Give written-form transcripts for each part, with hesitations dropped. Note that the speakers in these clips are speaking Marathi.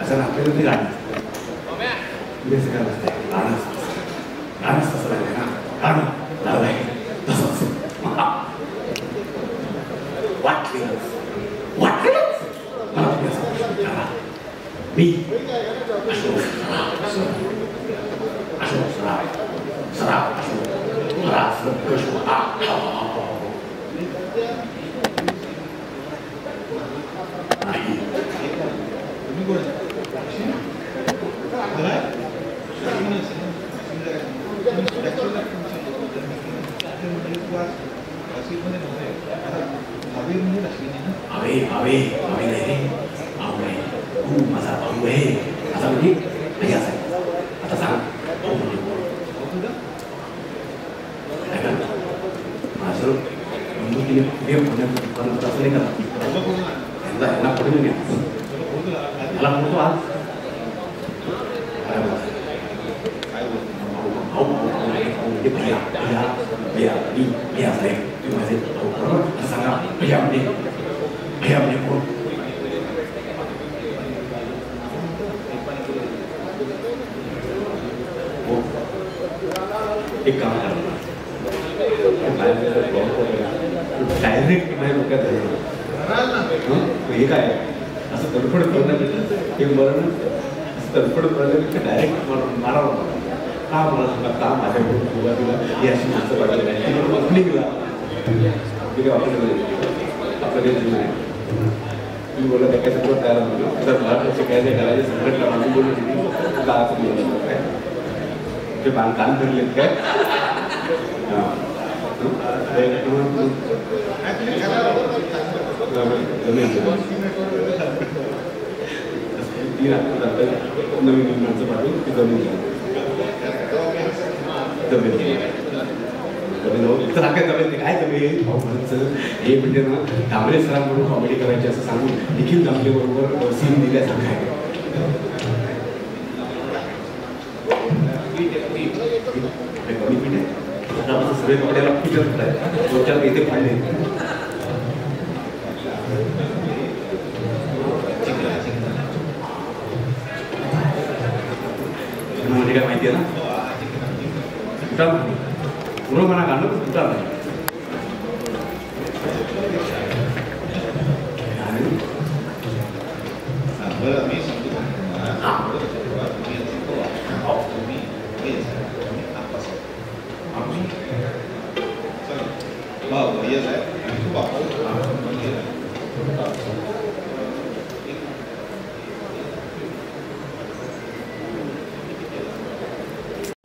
असं आपल्याला ते गाणं गाणंच तसं लागलं ना गाणं लागलंय तसंच वाटलेलंच मला मी अशोक सराफ नाही माझा भाऊ आहे आता म्हणजे आता सांग माझं बंधुकीने पुण्यात असं नाही का यांना पडून घ्या मला म्हणतो आज सांगा भैया म्हणजे कोण एक काम डायरेक्ट नाही डोक्यात हे काय असं तडफड करणं हे मरण तडफड करणं डायरेक्ट मारावं का मला सांगा का माझ्याकडून सुरुवातीला ही अशी माणसं पाठवली नाही निघला आपलं काही जीवन आहे तुम्ही बोलत आहे काय सगळं तयार होतो तर मला शिकायचं करायचे संघटना आम्ही बोलत होती का असं बोलत काय ते कान फिरलेत काय नवीन माणसं पाठवून ती जमीन काय जमेल हे म्हणजे ना डांबरे सरांबरोबर कॉमेडी करायची असं सांगून देखील डांबरे बरोबर सीन दिल्यासारखं आहे कमी पीठ आहे सगळे कपड्याला पीठ होत आहे दोन-चार इथे फाडले म्हणजे काय माहिती आहे ना कुठं पूर्ण मना गाणं कुठं नाही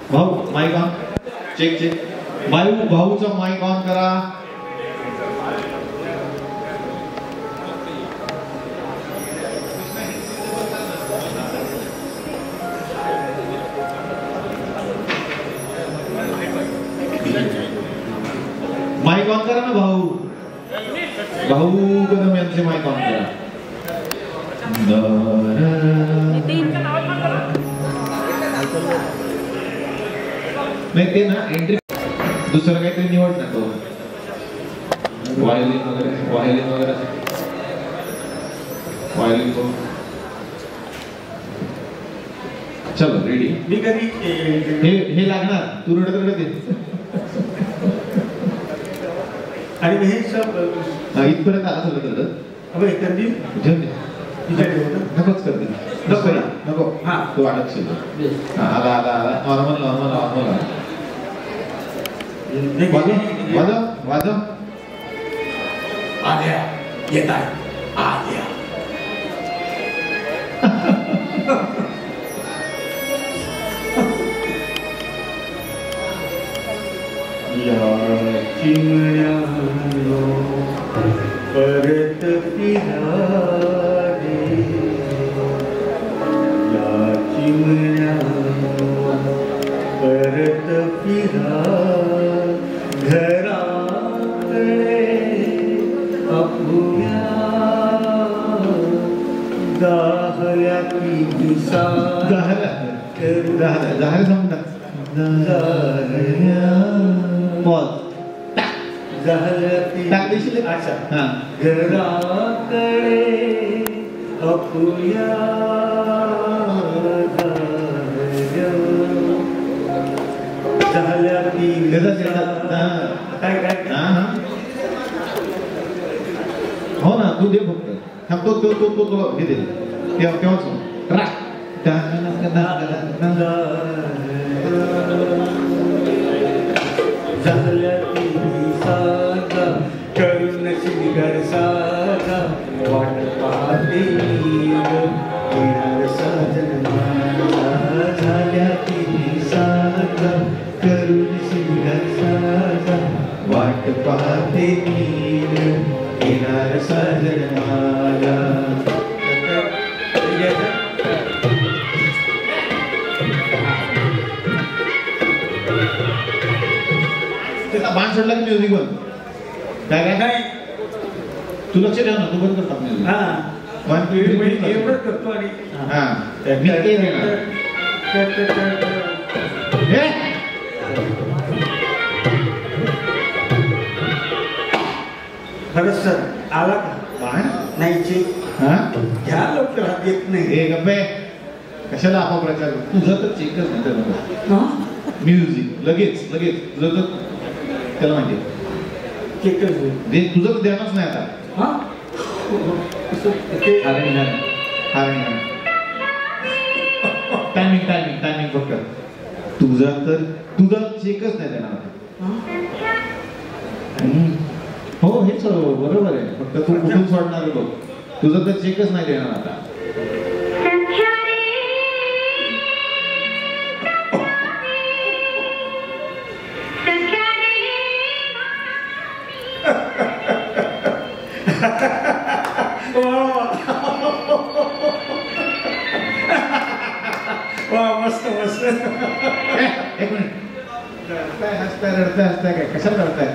भाऊ माइक ऑन चेक भाऊचा माइक ऑन करा माइक ऑन करा ना भाऊ कदम यांचे माइक ऑन करा नाही ते ना एंट्री दुसरं काहीतरी निवड ना तो वायलिन तो चलो रेडी मी कधी हे लागणार तू रडत आणि हे सब इथपर्यंत आला सगळं अबे कधी नकोच करते नको हा तू अडकशील आला नॉर्मल वाजव आल्या येत आहे आल्या चिमण्यानो परत फिरारे या चिमण्यानो परत फिरा घराकडे आपुल्या दाहल्या की दिसा दाहल्या समजा पॉज टाक देशील अच्छा हा घराकडे अपुया झाल्या ती काय काय हो ना तू दे फक्त थांब तो तो तो तो तो हे दे तेव्हाच झाल्या ती सागा करून शिंगर सागा वाट पाहते येणार साजन झाल्या ती सागा करून शिंगर सागा वाट पाहते येणार साजन माझा बाण सोडला की म्युझिक बंद काय काय काय तू लक्ष ठेव ना तू बंद करतात म्युझिक एवढं करतो आणि मी ते खरंच सर आला का बाण नाही चेक घ्या लवकर हात येत नाही हे गप्पे कशाला अपप्रचार तुझं तर चेकच नाही त्याला म्युझिक लगेच लगेच तुझं तर त्याला माहिती चेकच दे तुझं तर ध्यानच नाही आता टायमिंग टायमिंग टायमिंग फक्त तुझा तर तुझा चेकच नाही देणार आता हो हेच बरोबर आहे फक्त तू कुठून सोडणार बघ तुझं तर चेकच नाही देणार आता मस्त मस्त एक मिनिट हसताय रडताय काय कशाला रडताय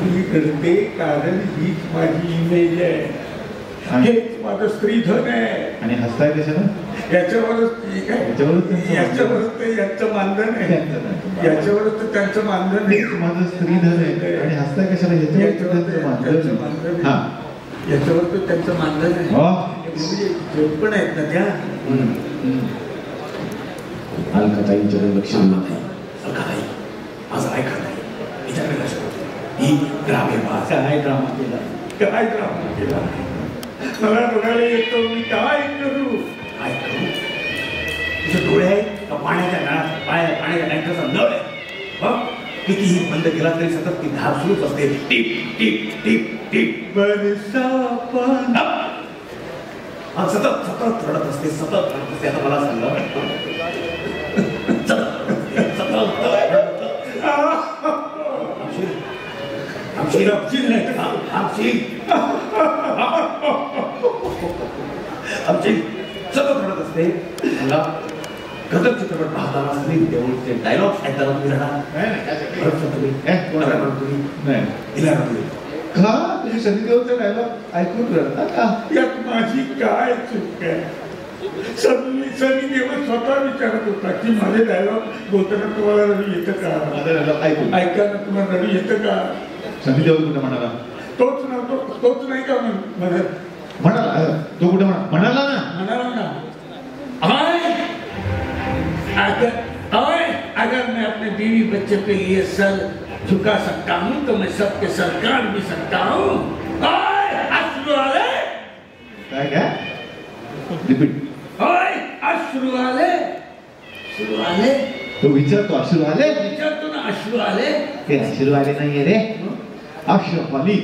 मी रडते कारण हीच माझी इमेज आहे हेच माझं स्त्रीधन आहे आणि हसताय कशाला याच्यावरच याच्यावरच यांचं मानधन आहे याच्यावरच तर त्यांचं मानधन आहे माझं स्त्रीधन आहे आणि हसताय कशाला याच्यावर तर त्यांचं मानधन आहे जे पण आहेत ना त्या अलकाताईंच्याकडे लक्ष दिलं नाही अलकाताई माझं ऐका नाही हिच्याकडे लक्ष ही ड्रामे काय ड्रामा केला काय ड्रामा केला मला बघायला येतो मी काय करू तुझे डोळे आहेत का पाण्याच्या नळात पाण्याच्या टँकरचा नळ आहे कितीही बंद केला तरी सतत ती धार सुरूच असते टिप टिप टिप टिप सतत सतत रडत असते सतत रडत असते आता मला सांगा आमची सतत रडत असते मला गजब चित्रपट पाहताना स्त्री देऊळचे डायलॉग्स ऐकताना तुम्ही रडा का तुझी सनी देऊळचा डायलॉग ऐकून रडता का यात माझी काय चूक आहे सनी देवळ स्वतः विचारत होता की माझे डायलॉग बोलताना तुम्हाला रडू येतं का माझा डायलॉग ऐकून ऐकायला तुम्हाला रडू येतं का सनी देऊळ कुठे म्हणाला तोच नाही का म्हणत म्हणाला तो कुठे म्हणाला ना अगर मैं अपने बीवी बच्चे के लिए सर झुका सकता हूँ तो मैं सबके सरकार भी सकता हूँ अश्रु वाले क्या रिपीट अश्रु वाले तो विचारतो अश्रू आले विचारतो ना अश्रू आले ते अश्रू आले नाहीये रे अश्रफ अली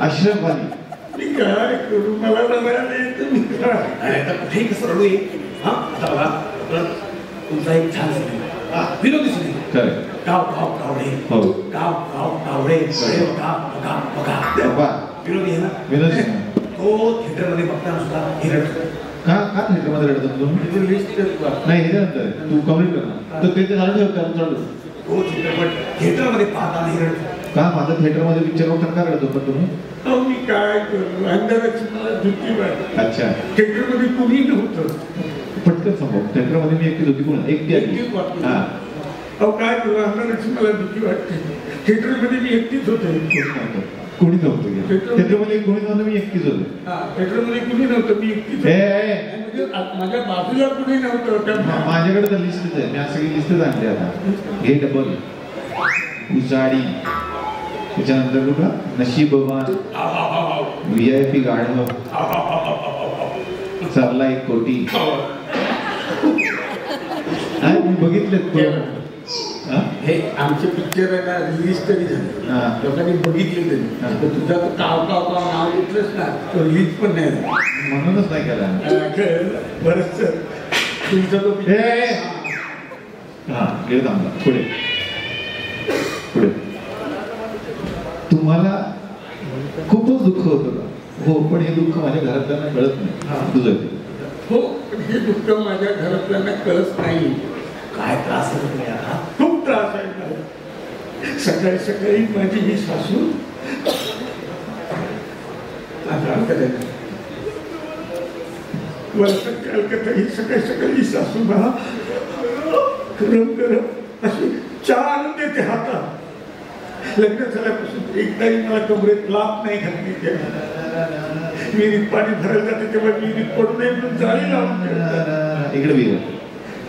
अश्रफ अली मी काय करू मला रडायला येतं मी काय कुठेही कसं रडू ये आता बघा तुमचा एक छान सिनेमा विनोदी सिनेमा गाव गाव कावडे गाव गाव कावडे बघा विनोदी आहे ना विनोदी तो थिएटर मध्ये बघताना सुद्धा हिरड का थिएटर मध्ये रडतो तू लिस्ट नाही हे नंतर तू कम्प्लीट कर ना तर ते चालू ठेव चालू तो चित्रपट थिएटर मध्ये पाहताना हिरड का माझं थिएटर मध्ये पिक्चर बघताना का रडतो पण तुम्ही मी काय करू अंधाराची मला धुती वाटते अच्छा थिएटर मध्ये कुणी नव्हतं पटकन सांगू थिएटर मध्ये मी एकटी होती कोण एकटी आली अहो काय करू अंधाराची मला भीती वाटते. थिएटरमध्ये मी एकटीच होते. कोणी नव्हतं थिएटरमध्ये, कोणी नव्हतं, मी एकटीच होते. थिएटरमध्ये कुणी नव्हतं, मी एकटीच. म्हणजे माझ्या बाजूला कुणी नव्हतं. माझ्याकडे तर लिस्टच आहे, मी आज सगळी लिस्टच आणली आता. हे डबल उजाडी, त्याच्यानंतर कुठं नशीबवान, VIP गाढव, सरला 1 कोटी. मी बघितले हे आमचे पिक्चर रिलीज तरी झाले, लोकांनी बघितले तरी. तुझा तो काव काव काव नाव घेतलंच ना, तो रिलीज पण नाही झाला. म्हणूनच नाही केला. बरंच सर तुमचा तो गेलं थांबला. पुढे पुढे. तुम्हाला खूपच दुःख होतं का? हो, पण हे दुःख माझ्या घरातल्यांना कळत नाही. तुझं हो, हे दुःख माझ्या घरातल्यांना कळत नाही. काय त्रास आहे? खूप त्रास आहे. सकाळी सकाळी माझी ही सासू आराम करायची. मला कलकत्ता ही सकाळी सकाळी सासू मला गरम गरम अशी चहा आणून देते हातात. लग्न झाल्यापासून एकदाही मला कमरेत लाभ नाही घातली. विहिरीत पाणी भरायला जाते तेव्हा विहिरीत पडू नये म्हणून जाळी लावून ठेवतात. इकडे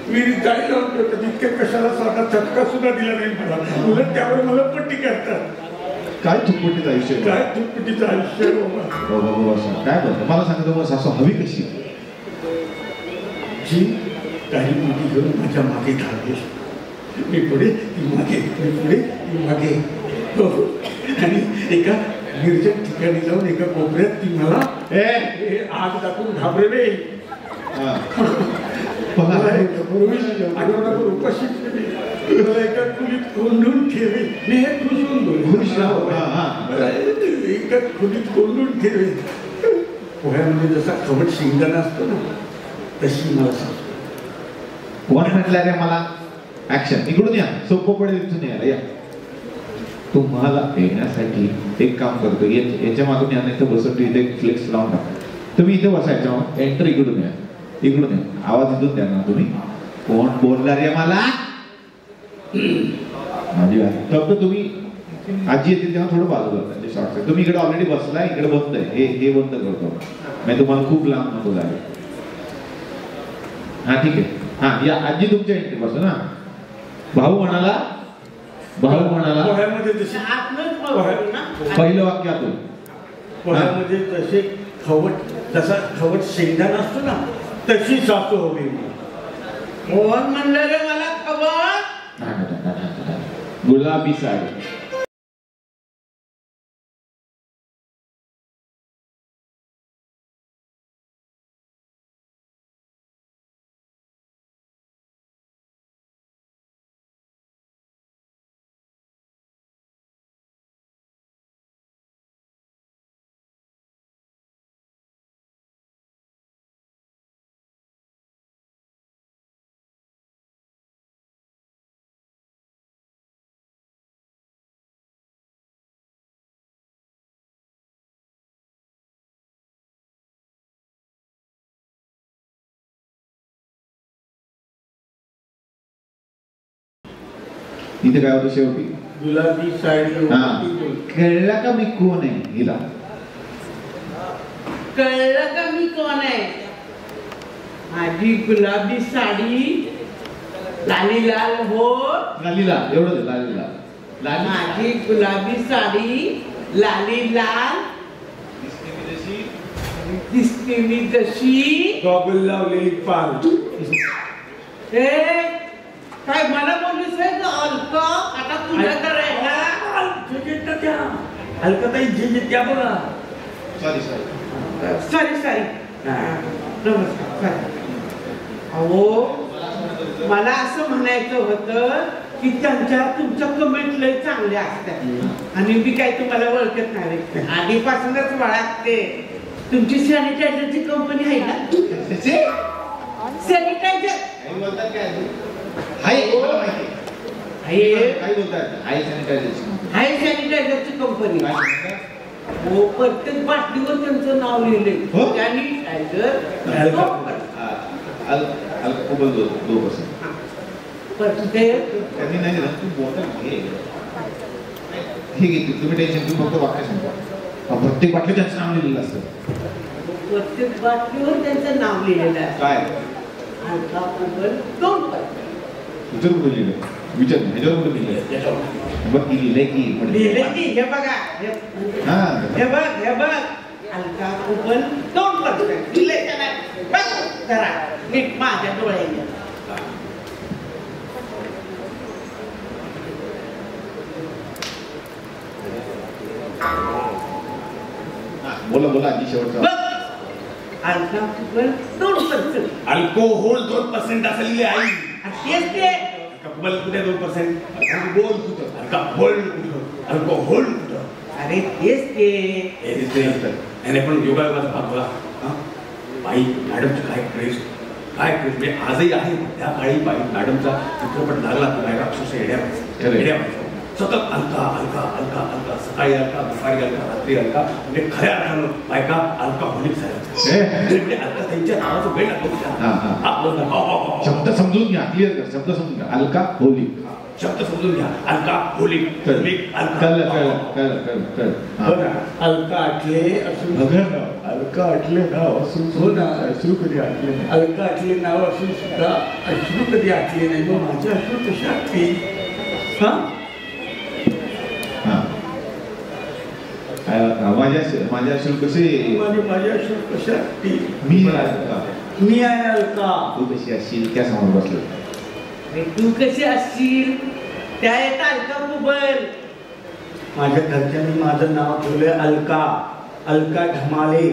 विहिरीत जाळी लावून ठेवतात. इतके कशाला साधा चटका सुद्धा दिला नाही मला. उलट त्यावर मला पट्टी करतात. काय थुकपट्टीचं आयुष्य, काय थुकपट्टीचं आयुष्य बाबा. काय बोलतो मला सांगतो. तुम्हाला सासू हवी कशी? जी काही मुली घेऊन माझ्या मागे धावली. मी पुढे ती मागे, मी पुढे ती मागे. आणि एका निर्जन ठिकाणी जाऊन एका कोपऱ्यात ती मला आग दाखवून घाबरले. आठवडाभर उपाशी ठेवली. मला एका खोलीत कोंडून ठेवले. मी हे एका खोलीत कोंडून ठेवले. पोह्यामध्ये जसा खवट शेंगदाणा असतो ना, तशी मला सांगतो. कोण म्हटलं रे मला? ऍक्शन. इकडून या, सोपं पडेल इथून यायला. या. तुम्हाला येण्यासाठी एक काम करतो, याच्या मागून या, नाही तर बसून इथे एक फ्लेक्स लावून टाका. तुम्ही इथे बसायचं. एंटर इकडून या, इकडून या. आवाज इथून द्या ना तुम्ही. कोण बोलणार रे मला? फक्त तुम्ही आजी येतील तेव्हा थोडं बाजूला त्यांचे शॉर्ट्स आहे. तुम्ही इकडे ऑलरेडी बसलाय, इकडे बंद आहे. हे बंद करतो मी, तुम्हाला खूप लांब नको जाईल. हा ठीक आहे. हा या आजी तुमच्या एंट्री पासून. ना भाऊ म्हणाला, भाऊ म्हणाला पोह्यामध्ये जशी पहिलं वाक्यातून पोह्यामध्ये जसे खवट, जसा खवट शेंगदाणा असतो ना, तशी सासू हवी. कोण म्हणलं रे मला खवट? गुलाबी साडी. इथे काय होतं शेवटी? गुलाबी साडी. कळलं का मी कोण आहे? हिला कळलं का मी कोण आहे? माझी गुलाबी साडी, लाली लाल हो. लाली लाल, एवढं लाली लाल. माझी गुलाबी साडी लाली लाल, दिसते मी जशी गॉगल लावलेली पाल. काय मला बोललीस आहे का? अलका आता तुझ्याकडे आहे ना? अलकाताई जे त्या बघा. सॉरी नमस्कार. अहो मला असं म्हणायचं होतं की तुमच्या कमेंट लय चांगल्या असतात आणि मी काय तुम्हाला ओळखत नाही. आधीपासूनच वळखते. तुमची सॅनिटायझरची कंपनी आहे ना? सॅनिटायझर सॅनिटायझरची कंपनी. हो, प्रत्येक बाटलीवर त्यांचं नाव लिहिले. सॅनिटायझर. त्यांनी नाही दिलं तू बॉटल घे हे घेते तुम्ही टेन्शन तुम्ही फक्त वाक्य सांगा प्रत्येक बाटली त्यांचं नाव लिहिलेलं असतं प्रत्येक बाटलीवर त्यांचं नाव लिहिलेलं आहे काय अलका कुबल तोंड परसट तुझं कुठं लिहिलं विचार ह्याच्यावर कुठं लिहिलं बघ की लिहिलंय की लिहिलंय की हे बघा हा हे बघ अलका कुबल तोंड परसट लिहिलंय त्याला बघ जरा नीट माझ्या डोळ्याने बोला बोला आधी शेवटचा अलका कुबल तोंड परसट अल्कोहोल 2% असं लिहिले आई तेच ते कब्बल कुठे 2%? अल्कोहोल कुठं? अल्कोहोल कुठं? अल्कोहोल कुठं? अरे तेच ते हे दिसते याने पण योगायोगाचा भाग बघा हा? बाई मॅडमची काय क्रेज म्हणजे आजही आहे त्या काळी बाई मॅडमचा चित्रपट लागला तर बायका अक्षरशः येड्या सतत अलका अलका अलका अलका सकाळी अलका दुपारी अलका रात्री अलका म्हणजे खऱ्या अर्थानं बायका अल्काहोलिक झाल्या म्हणजे अलका त्यांच्या नावाचं वेळ लागतो शब्द समजून घ्या क्लिअर कर शब्द समजून घ्या अलका होलिक शब्द समजून घ्या अलका होलिक अलका आटले असून अलका आटले नाव असून हो ना अश्रू कधी आटले नाही अलका आटले नाव असून सुद्धा अश्रू कधी आटले नाही मग माझे अश्रू कशी आटली हा माझ्या अश्रू कसे माझे अश्रू कशा आटली मी आहे अलका तू कशी असशील त्या समोर बसलो तू कशी असशील त्या येत अलका कुबल माझ्या घरच्यांनी माझं नाव ठेवलं अलका अलका ढमाळे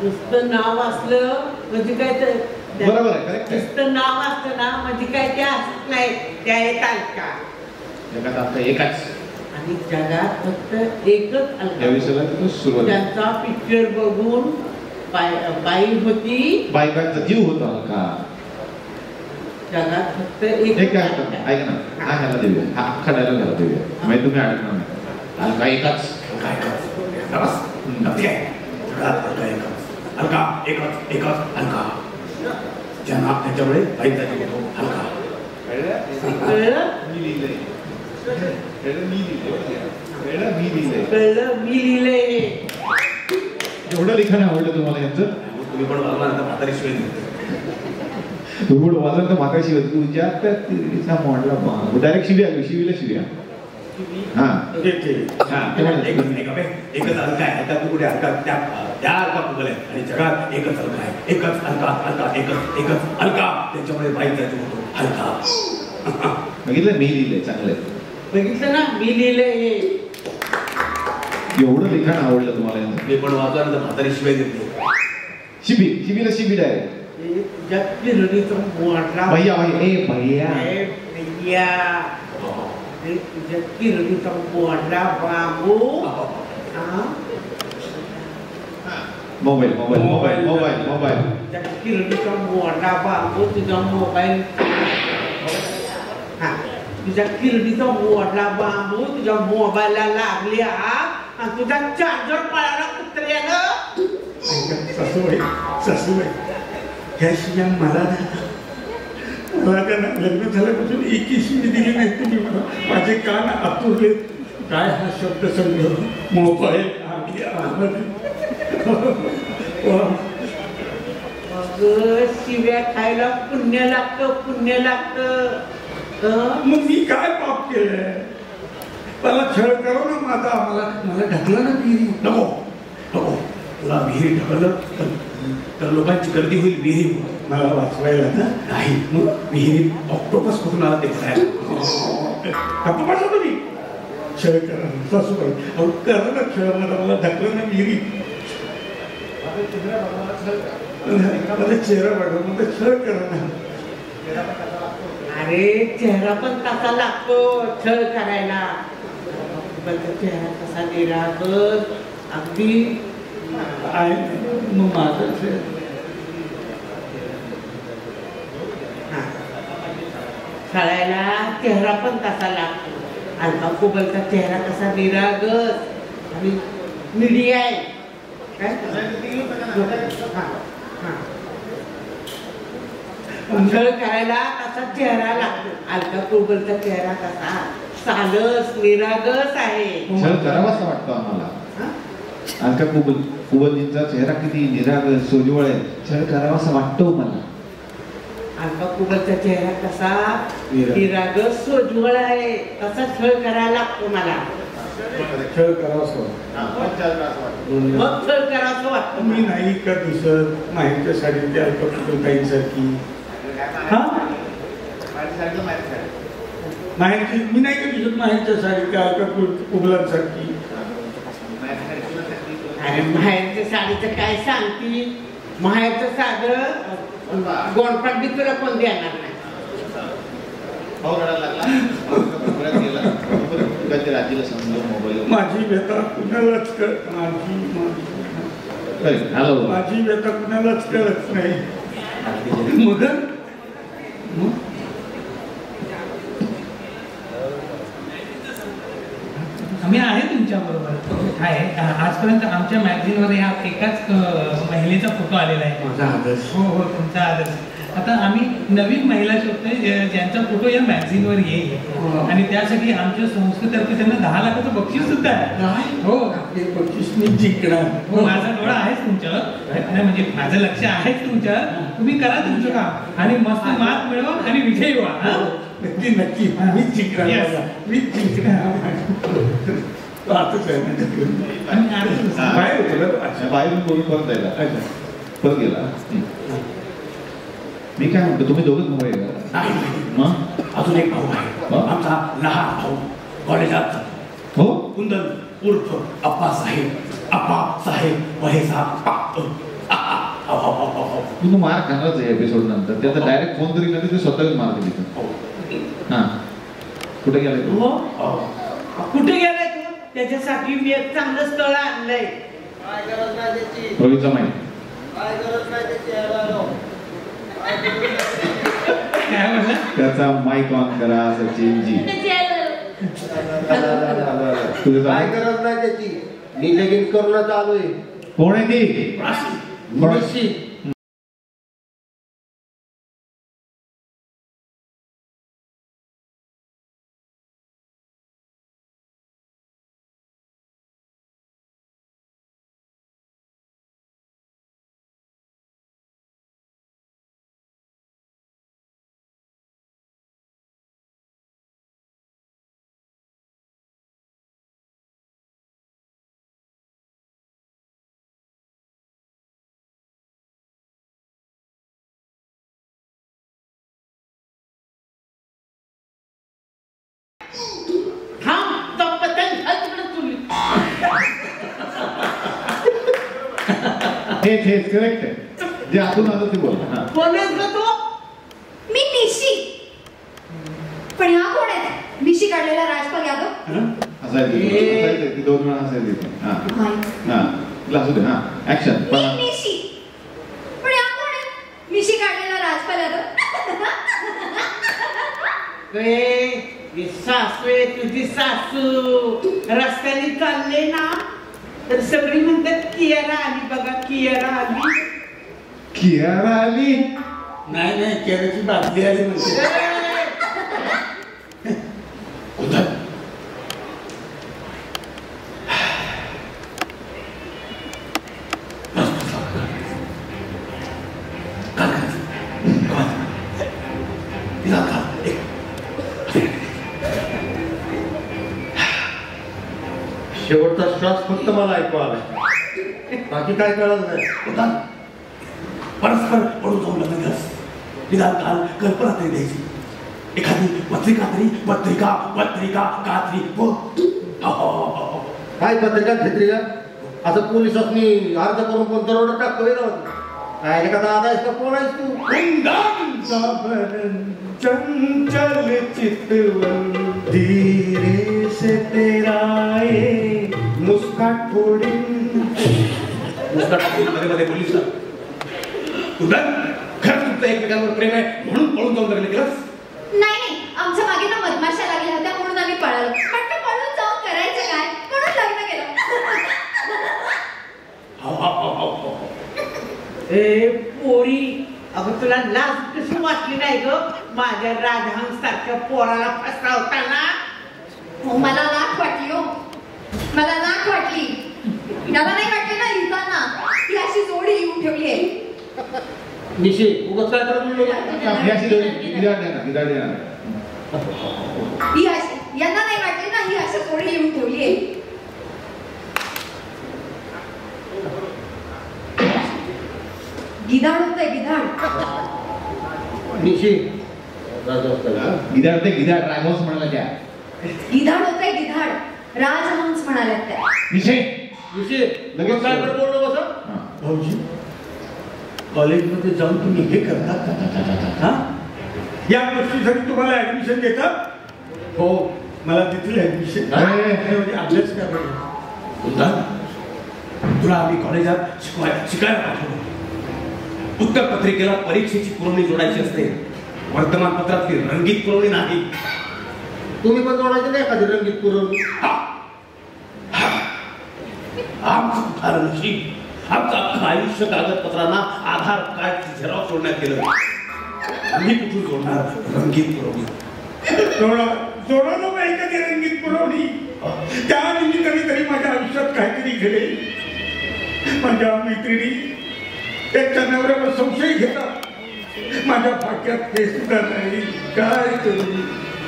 नुसतं नाव असलं म्हणजे काय तर बरोबर आहे करेक्ट नुसतं नाव असतं ना म्हणजे काय त्या असत नाही त्या येत अलका जगात आता एकाच आणि जगात फक्त एकच अलका सुरुवात त्यांचा पिक्चर बघून बाई होती बायकांचा जीव होता का जगात फक्त एक काय ऐक ना हा ह्याला देऊया हा अख्खा डायलॉग ह्याला देऊया म्हणजे तुम्ही अडकणार नाही अलका एकाच अलका एकच एकच अलका ज्यांना त्याच्यामुळे बाईचा जीव होतो अलका कळलं मी लिहिलंय एवढं लिखाण आवडलं तुम्हाला यांचं तुम्ही पण वाजला म्हातारी शिवाय तुम्ही वाजलं तर म्हातारी शिवाय तुझ्या त्या मॉडला डायरेक्ट शिवी आली शिवीला शिवी एकच अलका आहे अलका तू कुठे अलका त्या अलका कुठे आहे आणि जगात एकच अलका आहे एकच अलका अलका एकच एकच अलका त्याच्यामुळे बाईचा जीव होतो अलका बघितलं मी लिहिलंय चांगलंय बघितलं ना मी लिहिलंय हे एवढं लिखाण आवडलं तुम्हाला यांचं मी पण वाचल्यानंतर म्हातारी शिवाय देते शिबीला शिबी डायरेक्ट जगती रडीचा मोठा भैया भैया भैया जगती रडीचा मोठा बाबू mobile mobile mobile mobile mobile जगती रडीचा मोठा बाबू तुझा मोबाईल तुझ्या किरडीचा मोठा बांबू तुझ्या मोबाईलला लागले आणि तुझा चार्जर पळाला कुत्र्यानं सासूबाई ह्याशिवाय मला त्यांना लग्न झाल्यापासून एकही शिवी दिली नाही तुम्ही मला माझे कान आतुरले काय हा शब्द समज मोबाईल शिव्या खायला पुण्य लागतं मग मी काय पाप केलंय मला छळ करू ना माझा मला ढकलं ना विहिरी नको नको तुला विहिरी ढकललं तर लोकांची गर्दी होईल विहिरी मला वाचवायला ना नाही मग विहिरी ऑक्टोपस कुठून आला ते गप्पा पाठवा तुम्ही छळ करा सासूबाई अहो करा ना छळ मला ढकलं ना विहिरी मला चेहरा बघा मला छळ करा ना अरे चेहरा पण कसा लागतो छळ करायला चेहरा कसा गेला तर अगदी मग माझं छळायला चेहरा पण कसा लागतो अलका कुबलचा चेहरा कसा निरागस आणि मिडी आहे काय छळ करायला तसा चेहरा लागतो. अलका कुबलचा चेहरा तसा सालस निरागस आहे. छळ करावासा वाटतो आम्हाला. अलका कुबलजींचा चेहरा किती निरागस सोजवळ आहे. छळ करावासा वाटतो मला. अलका कुबलचा चेहरा कसा निरागस सोजवळ आहे तसा छळ करायला लागतो मला. खेळ करावं मग छळ करावं वाटतं. मी नाही का दिसत माहिती साडीच्या काहींसारखी माहिती मी नाही का दिसत माहितीच्या साडीच्या कुबलांसारखी. अरे माहेरच्या साडीचं काय सांगती. माहेरचं साधं गोडपाट बी तुला कोण देणार नाही. माझी व्यथा कुणालाच कळत माझी व्यथा कुणालाच कळत नाही. मगर आम्ही आहे तुमच्या बरोबर आहे. आजपर्यंत आमच्या मॅगझिनवर ह्या एकाच महिलेचा फोटो आलेला आहे. माझा आदर्श. हो हो तुमचा आदर्श. आता आम्ही नवीन महिला शोधतोय ज्यांचा फोटो या मॅगझिनवर येईल आणि त्यासाठी आमच्या संस्थेतर्फे त्यांना 10 लाखाचं बक्षीस सुद्धा आहे. हो बक्षीस मी जिंकणार. हो माझा डोळा आहेच तुमच्यावर म्हणजे माझं लक्ष आहेच तुमच्यावर. तुम्ही करा तुमचं काम आणि मस्त मार्क मिळवा आणि विजयी व्हा. नक्की नक्की मी जिंकणार. मी जिंकणार. बाहेरून बोलून परत जायला परत गेला. मी काय म्हणतो तुम्ही दोघंच भाऊ आहे का? अजून एक भाऊ आहे आमचा लहान भाऊ कॉलेजात. हो कुंदन उर्फ अप्पासाहेब वहेसा. तुम्ही मार खाणारच आहे एपिसोड नंतर. त्याचा डायरेक्ट फोन तरी नाही ते स्वतःच मार दिली. हा कुठे गेलाय तू? कुठे गेलाय तू? त्याच्यासाठी मी एक चांगलं स्थळ आणलंय. रोहितचा माहिती काय म्हणलं? त्याचा माईक ऑन करा सचिनजी. काय गरज नाही त्याची. मी लगीन करूनच आलोय. कोण आहे ती? म्हशी. हेच करेक्ट आहे. जे आतून आलं ते बोल. कोण आहेस ग तू? मी निशी. पण ह्या कोण आहेत? निशी काढलेला राजपाल यादव. असायचं ती 2 वेळा असायची. असू दे. हा ऍक्शन. मी निशी. पण ह्या कोण आहेत? निशी काढलेला राजपाल यादव. सासू आहे तुझी सासू. रस्त्याने चालले ना तर सगळी म्हणतात कियारा आली बघा कियारा आली. कियारा आली? नाही नाही केराची बादली आली म्हणजे. शेवटचा श्वास फक्त मला ऐकू आला. बाकी काय कळत नाही. परस्पर पडून जाऊन लग्न दिवस निदान काल कल्पना तरी द्यायची. एखादी पत्रिका तरी पत्रिका कात्री. काय पत्रिका क्षेत्रिका असं पोलिसांनी अर्ज करून कोणतं रोड टाकतोय ना. काय का दादा आहेस का कोण आहेस तू? चंचल चितवन धीरे से तेरा ये मुस्काट फोडी. मुस्काट मध्ये मध्ये पोलीस खरं तुमचं एकमेकांवर प्रेम आहे म्हणून पळून जाऊन लग्न केलंस? नाही आमच्या मागे ना मधमाशा लागल्या होत्या म्हणून आम्ही पळालो. म्हटलं पळून जाऊन करायचं काय म्हणून लग्न केलं. ए पोरी अगं तुला लाज दिवशी वाटली नाही ग माझ्या राजहंस सारख्या पोराला फसवताना. मला लाख वाटली हो, मला लाख वाटली. त्याला नाही वाटली ना लिहिताना ती अशी जोडी लिहून ठेवली आहे. निशी उगाच काय करत ही अशी जोडी गिधाड देणार ही अशी यांना नाही वाटली ना ही अशी जोडी लिहून ठेवली आहे. गिधाड होतंय गिधाड. निशी गिधाड ते गिधाड राजहंस म्हणाला त्या. गिधाड होतंय गिधाड, राजहंस म्हणाल्यात त्या. निशे निशी लगेच काय करत बोललो कसं. भाऊजी कॉलेजमध्ये जाऊन तुम्ही हे करता हा? या गोष्टीसाठी तुम्हाला ऍडमिशन देतात? हो, मला देतील ऍडमिशन. म्हणजे अभ्यास करायला तुला आम्ही कॉलेजात शिकायला पाठवलं. उत्तरपत्रिकेला परीक्षेची पुरवणी जोडायची असते, वर्तमानपत्रातली रंगीत पुरवणी नाही. तुम्ही पण जोडायचे नाही एखादी रंगीत पुरवणी. आमचं फार नशीब, आमचं अख्खं आयुष्य कागदपत्रांना आधार कार्ड झेरॉक्स जोडण्यात गेलं. आम्ही कुठून जोडणार रंगीत पुरवणी? जोडायला पाहिजे कधी रंगीत पुरवणी. त्या निमित्ताने तरी माझ्या आयुष्यात काहीतरी घडेल. माझ्या मैत्रिणी एकच्या नवऱ्यावर संशय घेतात. माझ्या भाग्यात ते सुद्धा नाही. काय करू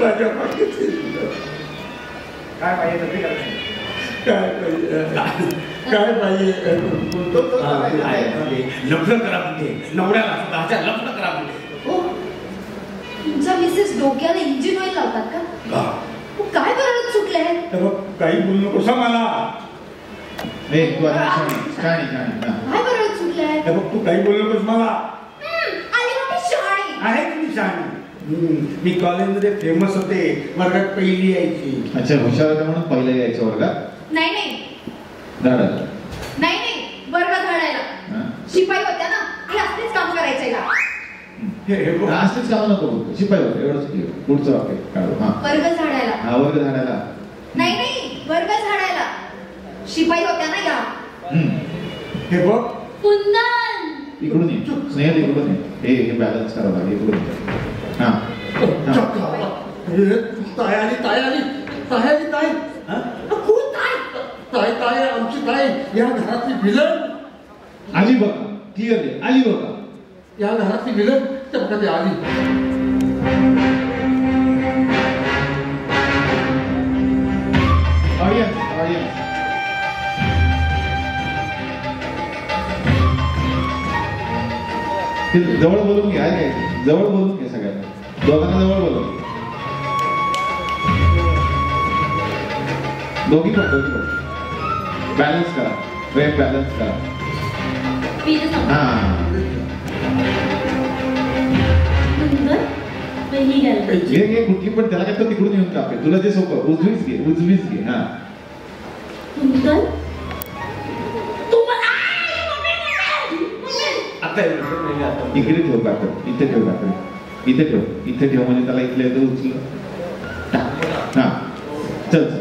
माझ्या भाग्यात ते सुद्धा काय पाहिजे काय पाहिजे काय पाहिजे लग्न करा म्हणजे नवऱ्याला स्वतःच्या लग्न करा म्हणजे. तुमच्या मिसेस डोक्याला इंजिन ऑइल लावतात का? काय बरोबर चुकलंय? काही बोलू नकोस मला. काय बरोबर चुकलंय? तू काही बोलू नकोस मला. आली मोठी शहाणी आहे तुम्ही शहाणी. मी कॉलेजमध्ये फेमस होते, वर्गात पहिली यायची. अच्छा, हुशार होता म्हणून पहिलं यायचं वर्गात. नाही नाही झाडाला नाही नाही, वर्ग झाडायला. शिपाई होत्या ना, ती असलीच काम करायचं. असलीच काम नको, शिपाई होते एवढंच. पुढचं वाक्य काढू. हा, वर्ग झाडायला. हा, वर्ग झाडायला. नाही नाही, वर्ग झाडायला. शिपाई होत्या ना या. हे बघ कुंदन इकडून ये, स्नेहल इकडून ये. हे बॅलन्स करावं लागेल. इकडून ये. हा ताय आली ताय आली ताय आली ताय. ताय ताय आमची ताय या घरातली विलन. आली बघा, क्लिअर आहे, आली बघा. या घरातली विलन चपकाते आली. ऑडियन्स ऑडियन्स जवळ बोलून घ्या. जवळ बोलून घ्या, सगळ्यांना दोघांना जवळ बोलून. दोघी पण बॅलन्स करा, फ्रेम बॅलन्स करा. हा घे कुठली पण, त्याला काय तिकडून येऊन कापे. तुला जे सोपं उजवीच घे, उजवीच घे. हा इकडे ठेव काकड, इथे ठेव काकड, इथे ठेव, इथे ठेव म्हणजे त्याला इथल्या इथं उचल. हा चल चल.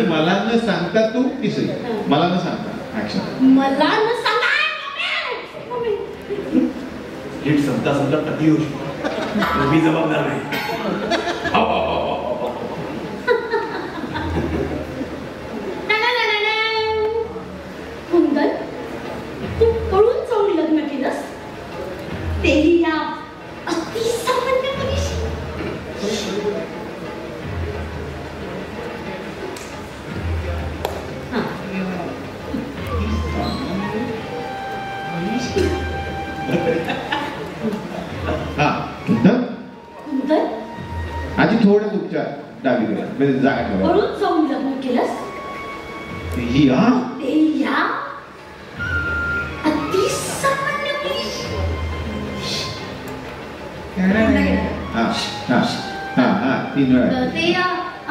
मला न सांगता तू किसी, मला न सांगता ऍक्शन. मला न सांगा नीट समजा समजा टकी होऊ शकतो. मी जबाबदार नाही. कुंदन, तू पळून जाऊन लग्न केलंस, तेही या अतिसामान्य मुलीशी. आधी थोडं तुमच्या डावीकडे म्हणजे जागा ठेवा. पळून जाऊन लग्न केलंस, या तेही या अतिसामान्य हा हा हा हा 3 वेळा. ते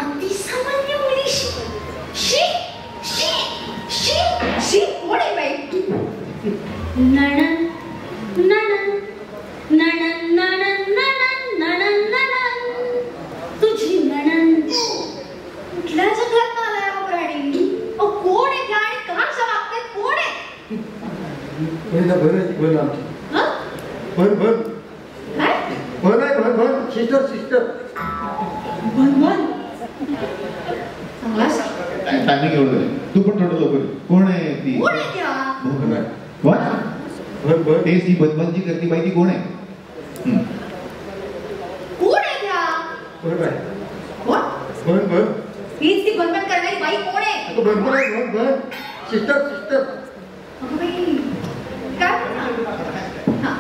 अतिसामान्य मुली शी कोण आहे बाई? नणन नणन नणन नणन नणन नणन नणन तुझी नणन. कुठल्या जंगलात आलाय हा प्राणी? कोण आहे त्या आणि का अशा वागतायत? कोण आहे? भर आमची भर काय? भर सिस्टर भन चांगला टायमिंग एवढं झालं. तू पण थोडं लवकर. कोण आहे ती? कोण आहे त्या? भर तेच ती बदबदजी करते बाई, ती कोण आहे? कोण आहे त्या? भर हीच ती बनबन करणारी बाई कोण आहे? भर सिस्टर अगं बाई, काय म्हणणार? हा,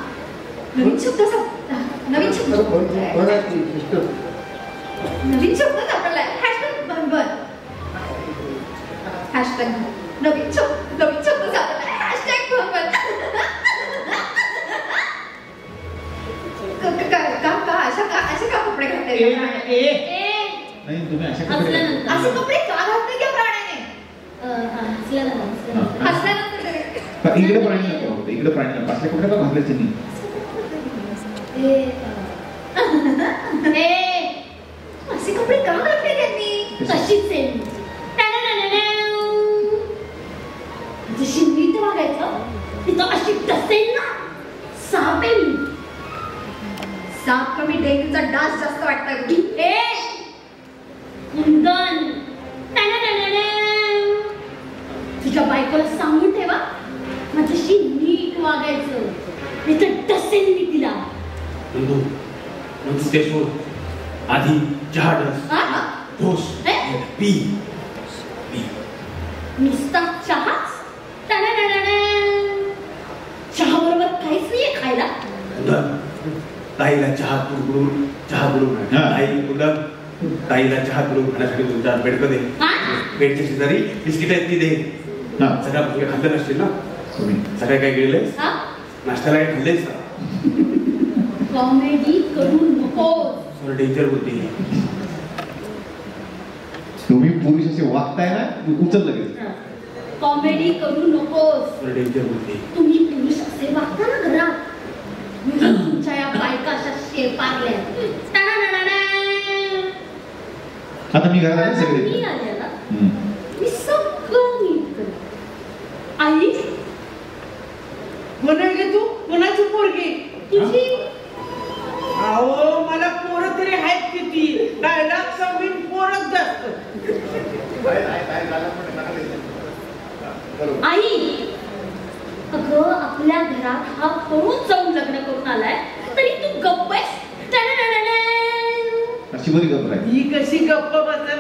नवीन शब्द नवीन शब्द सापडलाय. #बनबन नवीन शब्द सापडलाय. #बनबन. असे का कपडे घातले? नाही तुम्ही असे कपडे का घातले त्या प्राण्याने? हसल्यानंतर इकडे प्राणी नको, इकडे प्राणी नको. असले कपडे का घातले त्यांनी? असे कपडे का घातले त्यांनी? तशीच आहे जशी नीट वागायचं तिथं अशी टसेल ना. साप आहे मी. साप कमी डेंग्यूचा डास जास्त वाटतोय. कुंदन तुझ्या बायकोला सांगून ठेवा माझ्याशी नीट वागायचं, तिथं टसेल मी तिला. ते सोड. आधी चहा ढोस पी. नुसता चहाच? चहा बरोबर काहीच नाहीये खायला. ताईला चहा बुडवून ताईला चहा बुडवून खाण्यासाठी तुमच्या बेडकं दे. बेडच्या शेजारी बिस्किट आहेत ती दे. सगळ्या तुझ्या खाल्लं नसतील ना? सगळ्या काय गेलेस? नाश्त्याला काय खाल्लेस का? कॉमेडी करू नको. डेंजर होती. तुम्ही पुरुष असे वागताय ना, उचल लगेच. कॉमेडी करू नकोस. डेंजर होती. तुम्ही पुरुष असे वागता ना घरात, तुमच्या या बायका अशा शेपारल्या. आता मी घरात आले सगळे. मी आले ना, मी सगळं नीट करेन. आई कोण आहे तू? कोणाची पोरगी? तुझी. अहो मला पोरं तरी आहेत किती? डायलॉग कमी पोरच जास्त. आई अगं आपल्या घरात हा पळून जाऊन लग्न करून आलाय तरी तू गप्प आहेस? अशी बरी गप्प आहे. ही कशी गप्प बसल?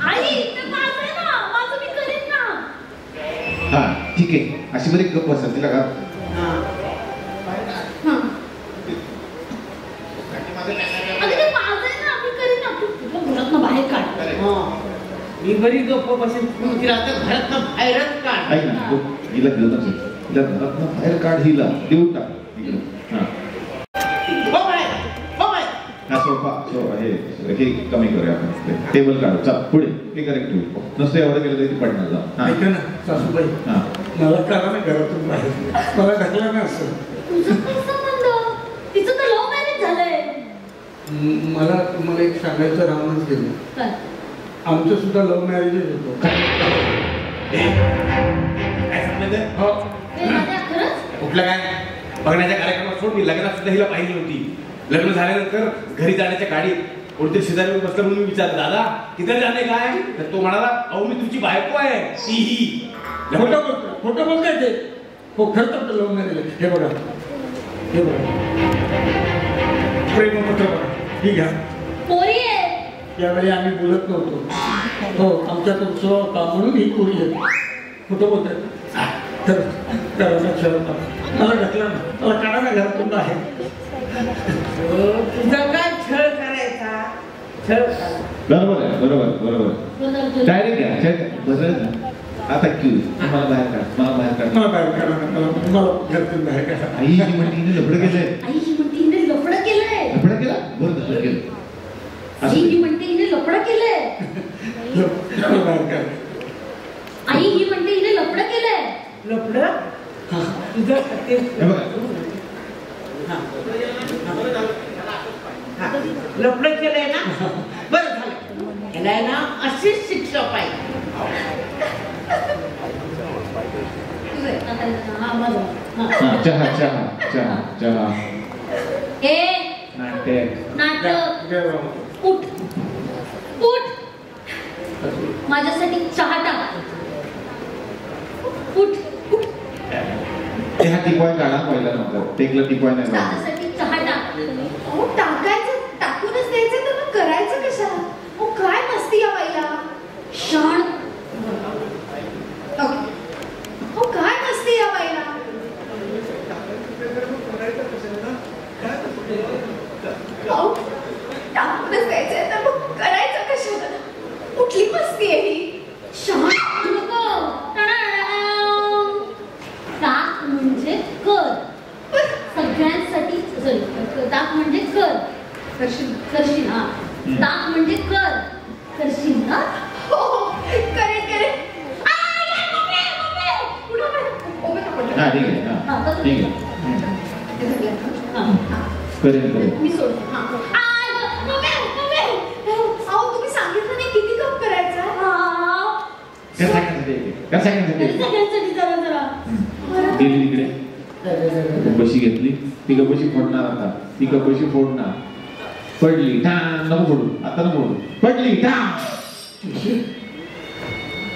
आई ते माझं आहे ना, माझं मी करेन ना. हा ठीक आहे, अशी बरी गप्प असेल तिला का? बाहेर काढ. मी बरी गप्प बसेल, तिला आता घरातनं बाहेरच काढ. ऐक ना, हिला घेऊन तिला घरातनं बाहेर काढ, हिला देऊन टाक. हा सोफा हे कमी करूया आपण. टेबल काढू. चल पुढे हे करेक्ट ठेवू. नुसतं एवढं केलं तरी पडणार जा. ऐका ना सासूबाई, मला करा ना घरातून बाहेर. मला ढकला ना असं. तिचं तर लव्ह मॅरेज झालंय. मला तुम्हाला एक सांगायचं राहूनच गेलं. आमचं सुद्धा लव्ह मॅरेजच होतं. काय सांगितलं? कुठलं काय बघण्याच्या कार्यक्रमात सोड. मी लग्नात सुद्धा हिला पाहिली होती. लग्न झाल्यानंतर घरी जाण्याच्या गाडीत कोणते शेजारी बसलं म्हणून विचारलं, दादा किधर जाणे काय? तर तो म्हणाला, अहो मी तुमची बायको आहे. ती खोटं बोलताय ते. हो खरंच आपलं लव्ह मॅरेज. हे बघा प्रेमपत्र बघा, ही घ्या. यावेळी आम्ही बोलत नव्हतो. हो आमच्याकडून सो काम म्हणून ही कोरी आहे. खोटं बोलताय तर मला ढकला ना, मला काढा ना घरातून बाहेर. तुझा काय छळ करायचा? छळ बरोबर आहे, बरोबर. डायरेक्ट घ्या. बरं आता क्यू मला बाहेर काढ. मला बाहेर काढा ना, मला घरातून बाहेर काढा. आई म्हणते लफडं केलंय. बरं झालं केलं. आई ही म्हणते हिने लफडं केलंय. आई ही म्हणते हिने लफडं केलंय. लफडं तुझं ते लफडं केलंय ना. बरं झालं, याला ना अशीच शिक्षा पाहिजे. चहा चहा चहा चहा. ए नाटक नाटक उठ उठ माझ्यासाठी चहा टाक. उठ उठ ते हा टिपॉय काढा पहिला नंतर टेकला टिपॉय नाही लावला. माझ्यासाठी चहा टाक. अहो टाकायचं टाकूनच द्यायचं तर मग करायचं कशाला. अहो काय मस्ती या बाईला. शाण. अहो काय मस्ती या बाईला. अहो टाकूनच द्यायचं तर मग करायचं कशाला. कुठली मस्ती आहे ही. शाण नको. टाक म्हणजे कर. सगळ्यांसाठी टाक म्हणजे कर. करशील हा. टाक म्हणजे कर. करशील ना. हो करेल करेल. हा ठीक आहे. हा ठीक आहे. करेल करेल. मी सोडतो. तुम्ही सांगितलं नाही किती कप करायचा. सगळ्यांसाठी जरा जरा. गेली तिकडे कशी घेतली ती कशी फोडणार. आता ती कशी फोडणार. पडली नको फोडू. आता नको फोडू. पडली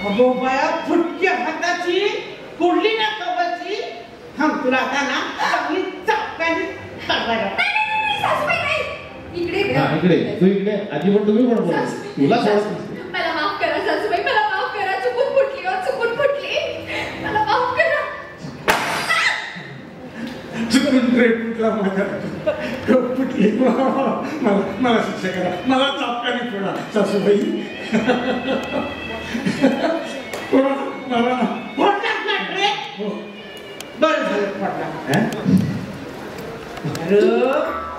अगो बाया फुटक्या हाताची फोडली ना कपाची. थांब तुला आता ना चांगली चपकानी इकडे इकडे तू इकडे आजी पण तुम्ही पण बोल. तुला सोडत मला माफ करा सासूबाई. मला माफ करा. चुकून फुटली चुकून फुटली. मला माफ करा. चुकून ट्रेन फुटला माझा. फुटली मला शिक्षा करा. मला चापकाने फोडा सासूबाई. मला फोडलाच ना ट्रेन. बरं झालं फोडला. अरे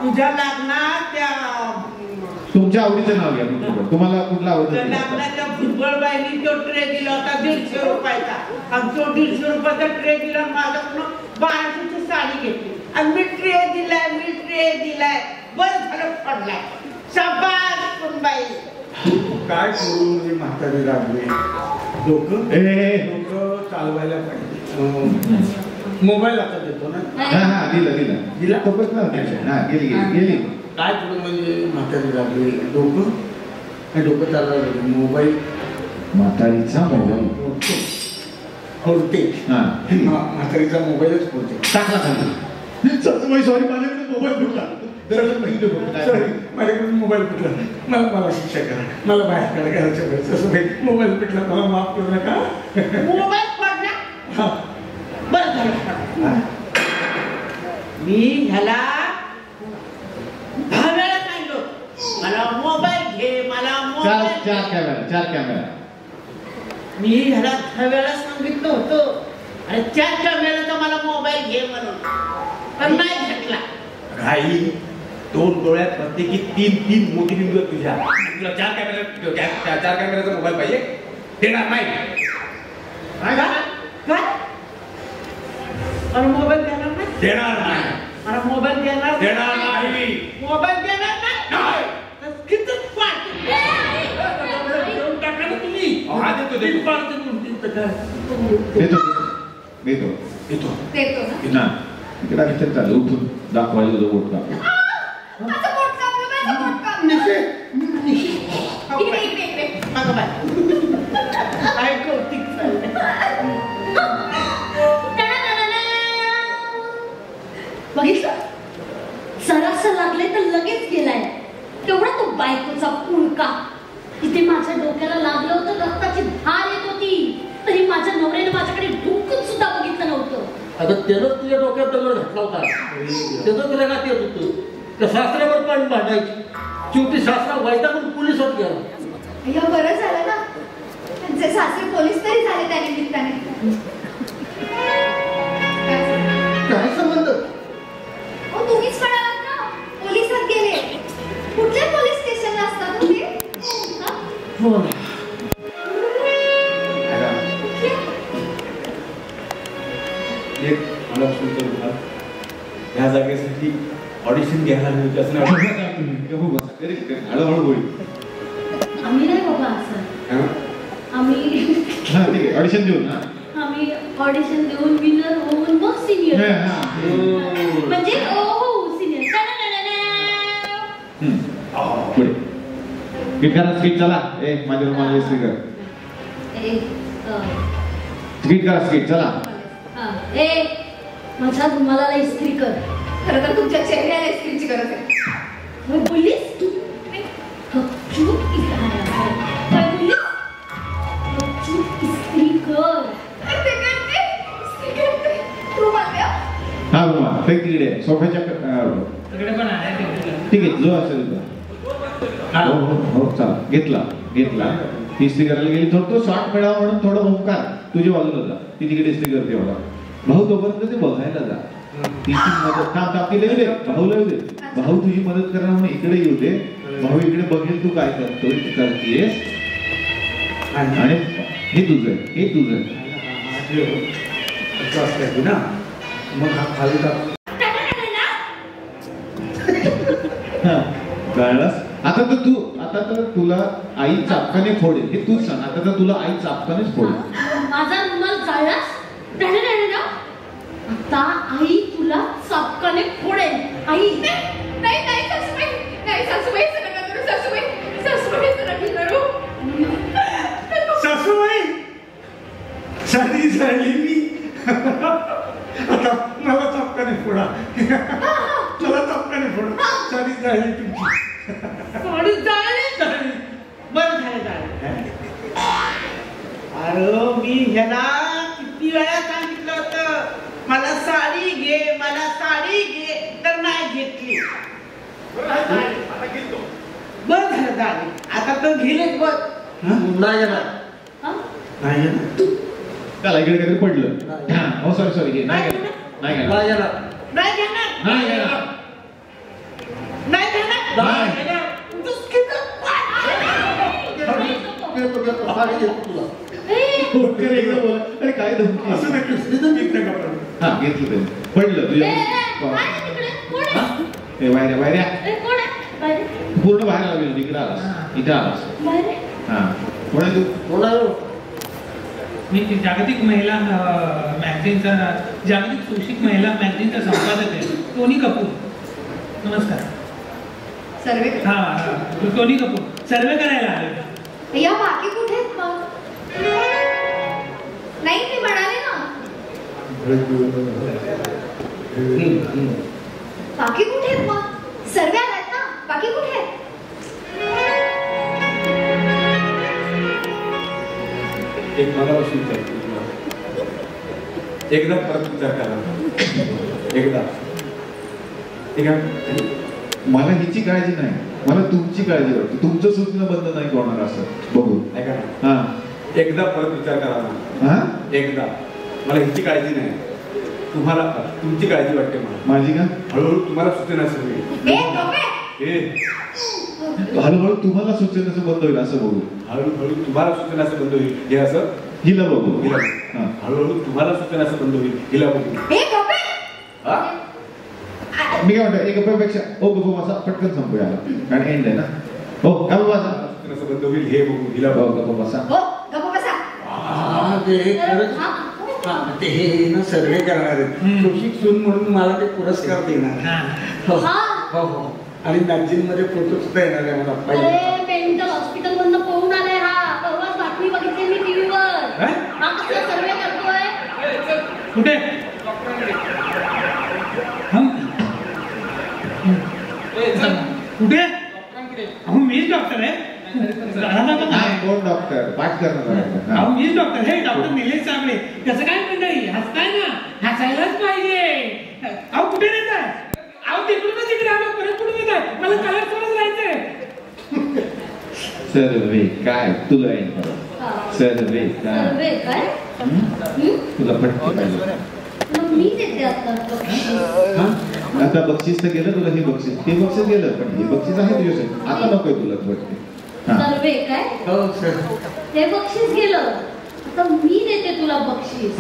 तुझ्या लग्नात त्या तुमच्या आवडीचं नाव घ्या. तुम्हाला कुठला आवडतं. लग्नाच्या फुटबॉल बाईनी तो ट्रे दिला होता 150 रुपयाचा. आणि तो 150 रुपयाचा ट्रे दिला. माझ्याकडून 1200ची साडी घेतली आणि मी ट्रे दिलाय. बरं झालं पडलाय. शाबास बाई. काय करू म्हणजे म्हातारी रागली. लोक चालवायला पाहिजे. मोबाईल आता देतो ना. हा दिला तो प्रश्न गेली. काय करू म्हणजे म्हातारी रागली. डोकं चालवायला मोबाईल. म्हातारीचा मोबाईल फोडते. म्हातारीचा मोबाईलच फोडते. टाकला खाली. सॉरी माझ्याकडे मोबाईल फुटला. माझ्याकडून मोबाईल फुटला. मला शिक्षा करा. मला बाहेर काढा घराच्या वेळेस. असं मोबाईल फुटला मला माफ करू नका. मोबाईल पडला. बरं झालं. मी ह्याला 10 वेळा सांगितलं मला मोबाईल घे. मला चार कॅमेरा. मी ह्याला 10 वेळा सांगितलं होतं. आणि 4 कॅमेऱ्याचा मला मोबाईल घे म्हणून. पण नाही घेतला. घाई 2 डोळ्यात प्रत्येकी 3 मोठी बिंदू आहेत तुझ्या. तुला 4 कॅमेऱ्याचा मोबाईल पाहिजे. देणार नाही. काय मला मोबाईल देणार नाही. देणार नाही. मला मोबाईल देणार नाही. मोबाईल देणार नाही. किती पाठ देऊन टाकलं ना तुम्ही. हा देतो ना. इकडे चालू उठून दाखवायला जो बोट काप. काय कौतिक बघितलं. सरास लागले तर लगेच गेलाय. तेवढा तो बायकोचा पुळका. इथे माझ्या डोक्याला लागलं होतं. रक्ताची धार येत होती. तरी माझ्या नवऱ्याने माझ्याकडे डुंकून सुद्धा बघितलं नव्हतं. आता त्यानं तुझ्या डोक्यात दगड घातला होता. त्याचं तुला का येत होतं. त्या सासऱ्यावर पण भांडायची. शेवटी सासरा वैतागून पोलिसात गेला. अय्या बरं झालं ना. त्यांचे सासरे पोलीस तरी झाले त्या निमित्ताने. काय संबंध. तुम्हीच म्हणालात ना पोलिसात गेले. होय. एक मला सुचलं होतं, ह्या जागेसाठी ऑडिशन घ्यायला हवी होती असं नाही वाटत? हळूहळू होईल. आम्ही नाही बाबा असं. हं? आम्ही हा ठीक आहे ऑडिशन देऊ ना. आम्ही ऑडिशन देऊन विनर होऊन मग सिनियर. म्हणजे हो सिनियर. पुढे स्किट करा स्किट चला. ए माझ्या रुमाला स्किट कर. स्किट करा स्किट चला. ए माझ्या रुमाला इस्त्री कर. खरं तर तुमच्या चेहऱ्याला इस्त्रीची गरज आहे. काय बोललीस तू? चूप इस्त्री कर. ते करते, इस्त्री करते. रुमाल द्या. हा रुमाल ते तिकडे सोफ्याच्या तिकडे पण आहे तिकडे. ठीक आहे जो असेल तो. हो हो हो चला घेतला घेतला. इस्त्री करायला गेली थोडं तो शॉर्ट मिळावा म्हणून थोडं ओंकार तुझ्या बाजूला जा. ती तिकडे इस्त्री करते मला. भाऊ तोपर्यंत ते बघायला जा. तिची मदत थांब थांब तिला येऊ दे. भाऊला येऊ दे. भाऊ तुझी मदत करणार म्हणून इकडे येऊ दे. भाऊ इकडे बघेल तू काय करतोय करतेस. आणि हे तुझं हे तुझं ना मग हा खाली टाक. कळलंस. आता तर तुला आई चापकाने फोडेल हे तूच सांग. आता तर तुला आई चापकानेच फोडेल. माझा रुमाल जाळलास. आता आई तुला चापकाने फोडेल. आई नाही नाही सासूबाई, नाही सासूबाई असं नका करू. सासूबाई सासूबाई असं नका करू. सासूबाई साडी झाली मी. आता मला चपकाने फोडा. मला चपकाने फोडा. साडी झाली तुमची. साडी जाळली. बरं झालं जाळलं. अरे मी ह्याला किती वेळा सांगितलं होतं मला साडी घे मला साडी घे तर नाही घेतली. बरं झालं जाळली. आता तर घेलेच बघ. नाही येणार. नाही ना त्याला इकडे काहीतरी पडलं. हो सॉरी सॉरी घे नाही घेणार. नाही घेणार. नाही येणार. नाही घेणार. नाही घेणार. नाही घेणार. नाही. तुला खोटकर एकदा बोल. अरे काय धमकी असं नका हा घेतलं ते पडलं तुझ्या. ए बाहेर बाहेर पूर्ण बाहेर आला गेलो. इकडे आलास इथे आलास. हा कोण आहे तू? कोण आहे? मी जागतिक महिला मॅगझिनचा जागतिक शोषित महिला मॅगझिनचा संपादक आहे टोनी कपूर. नमस्कार. सर्वे हा टोनी कपूर सर्वे करायला आले. या बाकी कुठे आहेत मग? नाही ते म्हणाले ना बाकी कुठे आहेत मग? सर्वे आलात ना बाकी कुठे आहेत? एक मला विचार एकदा परत विचार करा. एकदा ठीक आहे. मला हिची काळजी नाही. मला तुमची काळजी वाटते. तुमचं सुचणं बंद नाही होणार असं बघू. ऐका ना हा एकदा परत विचार करा ना. हा एकदा मला हिची काळजी नाही तुम्हाला तुमची काळजी वाटते मला. माझी का? हळूहळू तुम्हाला सूचना सुरू हळूहळू तुम्हाला सुचण्याचं बंद होईल असं बघू. हळूहळू तुम्हाला सूचनाचं बंद होईल हे असं हिला बघू. हिला हा हळूहळू तुम्हाला सूचनाचं बंद होईल हिला बघू. हा मी काय म्हणतो एक गप्पापेक्षा ओ गप्पा माझा पटकन संपूया कारण एंड आहे ना. हो का बाबा सूचनाचं बंद होईल हे बघू हिला हो बघू. गप्पा बसा. हो गप्प बसा. ते खरंच हा ते हे ना सर्वे करणार आहेत. शोषित सून म्हणून मला ते पुरस्कार देणार. हो हो हो. आणि मॅगझिन मध्ये फोटो सुद्धा येणार आहे मला पाहिजे. अरे मेंटल हॉस्पिटल मधनं पळून आलाय हा. परवाच बातमी बघितली मी टीव्हीवर. हा कसला सर्वे करतोय. कुठे? कुठे? अहो मीच डॉक्टर आहे. कोण डॉक्टर पाठ करणार? अहो मीच डॉक्टर. हे डॉक्टर निलेश साबळे. त्याचं काय मंडळी हसताय ना हसायलाच पाहिजे. अहो कुठे नेत आहे? अहो तिकडूनच तिकडे आलो परत कुठे नेत आहे? मला कलेक्टरच राहायचंय. सर्वे काय तुला सर्वे सर्वे काय काय? तुला पटकन पाहिजे. मग मी देते आता बक्षीस. आता बक्षीस तर गेलं तुला. हे बक्षीस ते बक्षीस गेलं पण हे बक्षीस आहे तुझ्यासाठी. आता नकोय तुला वाटते. काय हो सर. ते बक्षीस गेलं, आता मी देते तुला बक्षीस.